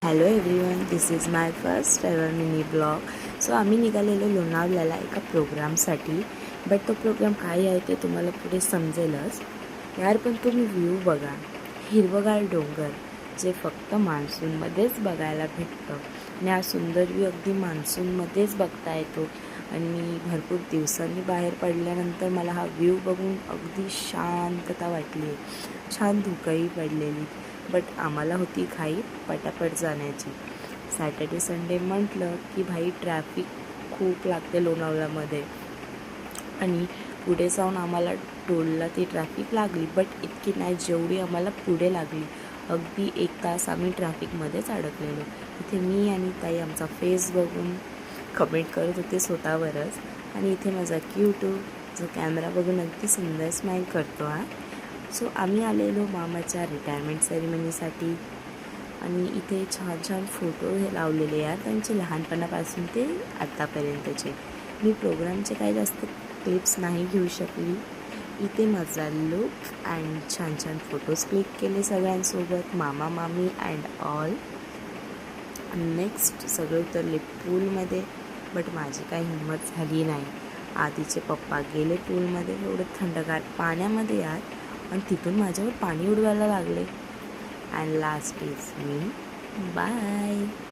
Hello everyone, this is my first ever mini blog. So आम्ही निघालेलो लोणावळ्याला एका प्रोग्रामसाठी. बट तो प्रोग्राम काय आहे ते तुम्हाला पुढे समजेलच यार. पण तुम्ही व्ह्यू बघा, हिरवगार डोंगर जे फक्त मान्सूनमध्येच बघायला भेटतं. आणि हा सुंदर व्ह्यू अगदी मान्सूनमध्येच बघता येतो. आणि भरपूर दिवसांनी बाहेर पडल्यानंतर मला हा व्ह्यू बघून अगदी शांतता वाटली. छान धुकंही पडलेली. बट आम्हाला होती घाई पटापट जाण्याची. सॅटर्डे संडे म्हटलं की भाई ट्रॅफिक खूप लागते लोणावळ्यामध्ये. आणि पुढे जाऊन आम्हाला टोलला ती ट्रॅफिक लागली, बट इतकी नाही जेवढी आम्हाला पुढे लागली. अगदी 1 तास आम्ही ट्रॅफिकमध्येच अडकलेलो. इथे मी आणि ताई आमचा फेस बघून कमेंट करत होते स्वतःवरच. आणि इथे माझा क्यूटू जो कॅमेरा बघून अगदी सुंदर स्माईल करतो हा. सो आम्ही आलेलो मामाच्या रिटायरमेंट सेरेमनीसाठी. आणि इथे छान छान फोटो हे लावलेले आहेत त्यांचे लहानपणापासून ते आत्तापर्यंतचे. मी प्रोग्रामचे काही जास्त क्लिप्स नाही घेऊ शकली. इथे माझा लुक अँड छान छान फोटोज क्लिक केले सगळ्यांसोबत, मामा मामी अँड ऑल. नेक्स्ट सगळे उतरले पूलमध्ये. बट माझी काही हिंमत झाली नाही. आधीचे पप्पा गेले पूलमध्ये एवढं थंडगार पाण्यामध्ये यार, आणि तिथून माझ्यावर पाणी उडवायला लागले. And last is me. Bye.